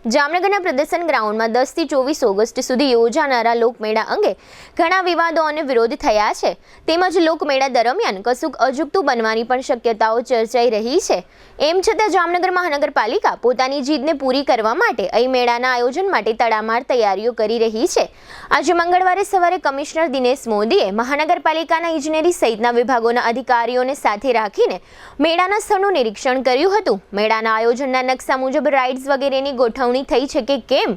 જામનગરના પ્રદર્શન ગ્રાઉન્ડમાં 10 થી 24 ઓગસ્ટ સુધી યોજાનારા લોકમેળા અંગે ઘણા વિવાદો અને વિરોધ થયા છે. તેમજ લોકમેળા દરમિયાન કશુંક અજુગતું બનવાની પણ શક્યતાઓ ચર્ચાઈ રહી છે. એમ છતાં જામનગર મહાનગરપાલિકા પોતાની જીદને પૂરી કરવા માટે અહીં મેળાના આયોજન માટે તડામાર તૈયારીઓ કરી રહી છે. આજે મંગળવારે સવારે કમિશનર દિનેશ મોદીએ મહાનગરપાલિકાના ઇજનેરી સહિતના વિભાગોના અધિકારીઓને સાથે રાખીને મેળાના સ્થળનું નિરીક્ષણ કર્યું હતું. મેળાના આયોજનના નકશા મુજબ રાઇડ્સ વગેરેની ગોઠવણી થઈ છે કે કેમ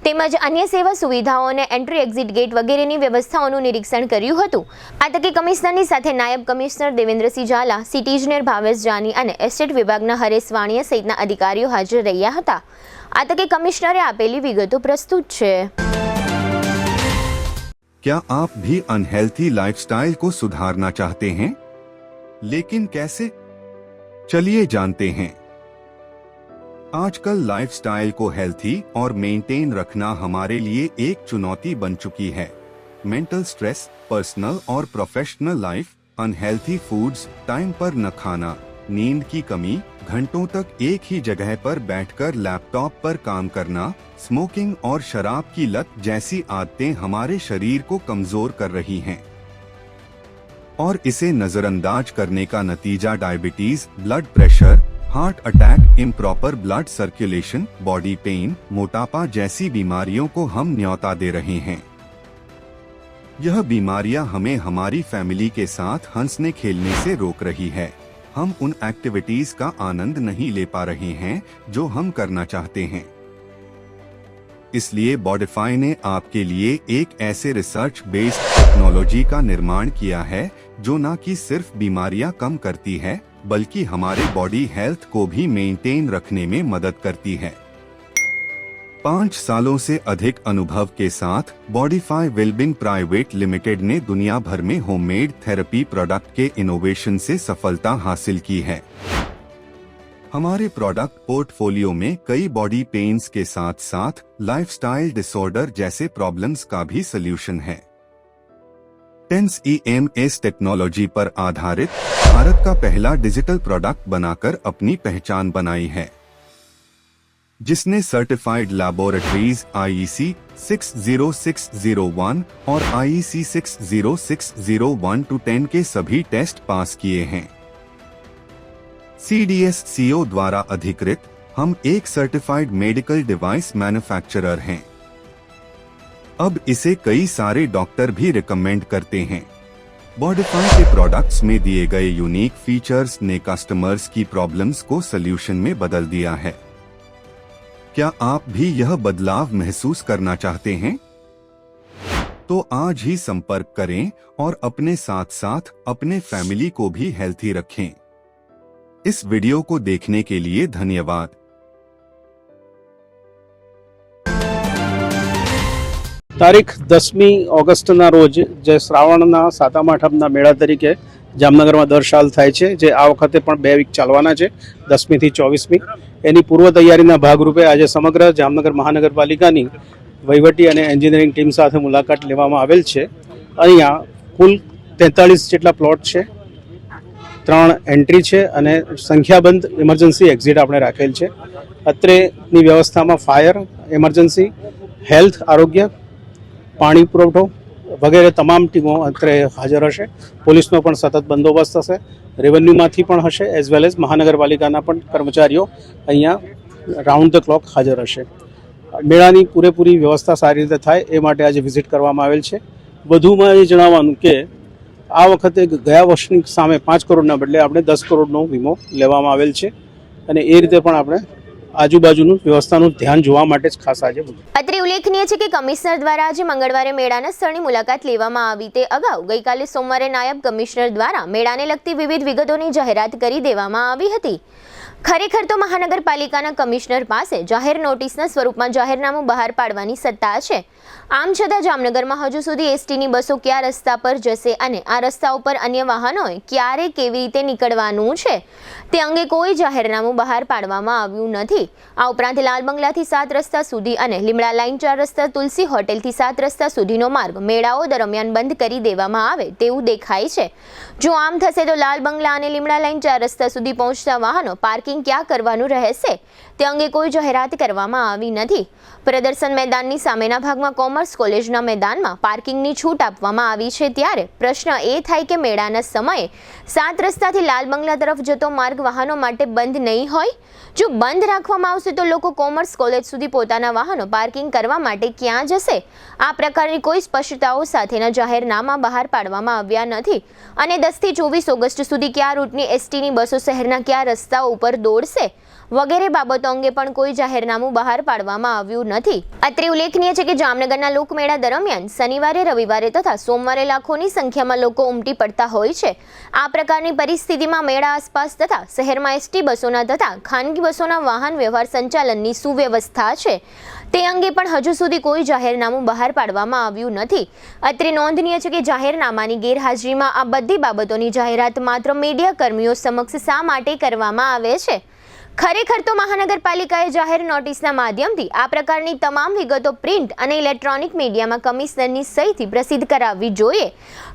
તેમજ અન્ય સેવા સુવિધાઓ અને એન્ટ્રી એક્ઝિટ ગેટ વગેરેની વ્યવસ્થાઓનું નિરીક્ષણ કર્યું હતું. આ તકે કમિશનરની સાથે નાયબ કમિશનર દેવેન્દ્રસિંહ ઝાલા, સિટી ઇજનેર ભાવેશ જાની અને એસ્ટેટ વિભાગના હરેશ વાણિયા સહિતના અધિકારીઓ હાજર રહ્યા હતા. આ તકે કમિશનરે આપેલી વિગતો પ્રસ્તુત છે. क्या आप भी अनहेल्थी लाइफस्टाइल को सुधारना चाहते हैं? लेकिन कैसे? चलिए जानते हैं. आजकल लाइफस्टाइल को हेल्थी और मेंटेन रखना हमारे लिए एक चुनौती बन चुकी है. मेंटल स्ट्रेस, पर्सनल और professional life, unhealthy foods, time पर न खाना, नींद की कमी, घंटों तक एक ही जगह पर बैठकर लैपटॉप पर काम करना, स्मोकिंग और शराब की लत जैसी आदतें हमारे शरीर को कमजोर कर रही हैं और इसे नजरअंदाज करने का नतीजा diabetes, blood pressure, heart attack, improper blood circulation, body pain, मोटापा जैसी बीमारियों को हम न्योता दे रहे हैं. यह बीमारियां हमें हमारी फैमिली के साथ हंसने खेलने से रोक रही है. हम उन एक्टिविटीज का आनंद नहीं ले पा रहे हैं जो हम करना चाहते हैं. इसलिए बॉडीफाई ने आपके लिए एक ऐसे रिसर्च बेस्ड टेक्नोलॉजी का निर्माण किया है जो न कि सिर्फ बीमारियां कम करती है बल्कि हमारे बॉडी हेल्थ को भी मेंटेन रखने में मदद करती है. 5 सालों से अधिक अनुभव के साथ बॉडीफाई वेलबींग प्राइवेट लिमिटेड ने दुनिया भर में होममेड थेरेपी प्रोडक्ट के इनोवेशन से सफलता हासिल की है. हमारे प्रोडक्ट पोर्टफोलियो में कई बॉडी पेन्स के साथ साथ लाइफस्टाइल डिसऑर्डर जैसे प्रॉब्लम्स का भी सल्यूशन है. टेंस EMS टेक्नोलॉजी पर आधारित भारत का पहला डिजिटल प्रोडक्ट बनाकर अपनी पहचान बनाई है, जिसने सर्टिफाइड लैबोरेटरीज IEC 60601 और IEC 60601-10 के सभी टेस्ट पास किए हैं. CDSCO द्वारा अधिकृत हम एक सर्टिफाइड मेडिकल डिवाइस मैन्युफैक्चरर हैं. अब इसे कई सारे डॉक्टर भी रिकमेंड करते हैं. बॉडीफाई के प्रोडक्ट्स में दिए गए यूनिक फीचर्स ने कस्टमर्स की प्रॉब्लम्स को सल्यूशन में बदल दिया है. क्या आप भी यह बदलाव महसूस करना चाहते हैं? तो आज ही संपर्क करें और अपने साथ साथ अपने फैमिली को भी हेल्थी रखें. इस वीडियो को देखने के लिए धन्यवाद. તારીખ 10મી ઓગસ્ટના રોજ જે શ્રાવણના સાતમ આઠમના મેળા તરીકે જામનગરમાં દર સાલ થાય છે, જે આ વખતે પણ 2 વીક ચાલવાના છે, 10મી થી 24મી. એની પૂર્વ તૈયારીના ભાગરૂપે આજે સમગ્ર જામનગર મહાનગરપાલિકાની વહીવટી અને એન્જિનિયરિંગ ટીમ સાથે મુલાકાત લેવામાં આવેલ છે. અહીંયા કુલ 43 જેટલા પ્લોટ છે, 3 એન્ટ્રી છે અને સંખ્યાબંધ ઇમરજન્સી એક્ઝિટ આપણે રાખેલ છે. અત્રેની વ્યવસ્થામાં ફાયર, એમરજન્સી, હેલ્થ, આરોગ્ય, પાણી પુરવઠો વગેરે તમામ ટીમો અત્રે હાજર હશે. પોલીસનો પણ સતત બંદોબસ્ત હશે, રેવન્યુમાંથી પણ હશે, એઝ વેલ એઝ મહાનગરપાલિકાના પણ કર્મચારીઓ અહીંયા રાઉન્ડ ધ ક્લોક હાજર હશે. મેળાની પૂરેપૂરી વ્યવસ્થા સારી રીતે થાય એ માટે આજે વિઝિટ કરવામાં આવેલ છે. વધુમાં એ જણાવવાનું કે આ વખતે ગયા વર્ષની સામે 5 કરોડના બદલે આપણે 10 કરોડનો વીમો લેવામાં આવેલ છે અને એ રીતે પણ આપણે આજુબાજુનું વ્યવસ્થાનું ધ્યાન જોવા માટે જ ખાસ આજે. અત્રે ઉલ્લેખનીય છે કે કમિશનર દ્વારા આજે મંગળવારે મેળાના સ્થળની મુલાકાત લેવામાં આવી. તે અગાઉ ગઈકાલે સોમવારે નાયબ કમિશનર દ્વારા મેળાને લગતી વિવિધ વિગતોની જાહેરાત કરી દેવામાં આવી હતી. ખરેખર તો મહાનગરપાલિકાના કમિશનર પાસે જાહેર નોટિસના સ્વરૂપમાં જાહેરનામું બહાર પાડવાની સત્તા છે. આમ છતાં જામનગરમાં હજુ સુધી એસટીની બસો કયા રસ્તા પર જશે અને આ રસ્તા ઉપર અન્ય વાહનોએ ક્યારે કેવી રીતે નીકળવાનું છે તે અંગે કોઈ જાહેરનામું બહાર પાડવામાં આવ્યું નથી. આ ઉપરાંત લાલ બંગલાથી 7 રસ્તા સુધી અને લીમડા લાઇન 4 રસ્તા તુલસી હોટેલથી 7 રસ્તા સુધીનો માર્ગ મેળાઓ દરમિયાન બંધ કરી દેવામાં આવે તેવું દેખાય છે. જો આમ થશે તો લાલ બંગલા અને લીમડા લાઇન 4 રસ્તા સુધી પહોંચતા વાહનો પાર્કિંગ પાર્કિંગ ક્યાં કરવાનું રહેશે તે અંગે કોઈ જાહેરાત કરવામાં આવી નથી. પ્રદર્શન મેદાનની સામેના ભાગમાં કોમર્સ કોલેજના મેદાનમાં પાર્કિંગની છૂટ આપવામાં આવી છે. ત્યારે પ્રશ્ન એ થાય કે મેળાના સમયે 7 રસ્તાથી લાલ બંગલા તરફ જતો માર્ગ વાહનો માટે બંધ નહીં હોય? જો બંધ રાખવામાં આવશે તો લોકો કોમર્સ કોલેજ સુધી પોતાના વાહનો પાર્કિંગ કરવા માટે ક્યાં જશે? આ પ્રકારની કોઈ સ્પષ્ટતાઓ સાથેના જાહેરનામા બહાર પાડવામાં આવ્યા નથી અને 10 થી 24 ઓગસ્ટ સુધી કયા રૂટની એસટીની બસો શહેરના કયા રસ્તાઓ ઉપર દોડશે વગેરે બાબતો અંગે પણ કોઈ જાહેરનામું બહાર પાડવામાં આવ્યું નથી. અત્રે ઉલ્લેખનીય છે કે જામનગરના લોકમેળા દરમિયાન શનિવારે, રવિવારે તથા સોમવારે લાખોની સંખ્યામાં લોકો ઉમટી પડતા હોય છે. આ પ્રકારની પરિસ્થિતિમાં મેળા આસપાસ તથા શહેરમાં એસટી બસોના તથા ખાનગી બસોના વાહન વ્યવહાર સંચાલનની સુવ્યવસ્થા છે તે અંગે પણ હજુ સુધી કોઈ જાહેરનામું બહાર પાડવામાં આવ્યું નથી. અત્રે નોંધનીય છે કે જાહેરનામાની ગેરહાજરીમાં આ બધી બાબતોની જાહેરાત માત્ર મીડિયા કર્મીઓ સમક્ષ શા માટે કરવામાં આવે છે? ખરેખર તો મહાનગરપાલિકાએ જાહેર નોટિસના માધ્યમથી આ પ્રકારની તમામ વિગતો પ્રિન્ટ અને ઇલેક્ટ્રોનિક મીડિયામાં કમિશનરની સહીથી પ્રસિદ્ધ કરાવવી જોઈએ.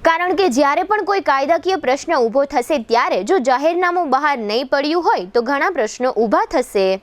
કારણ કે જ્યારે પણ કોઈ કાયદાકીય પ્રશ્ન ઊભો થશે ત્યારે જો જાહેરનામું બહાર નહીં પડ્યું હોય તો ઘણા પ્રશ્નો ઊભા થશે.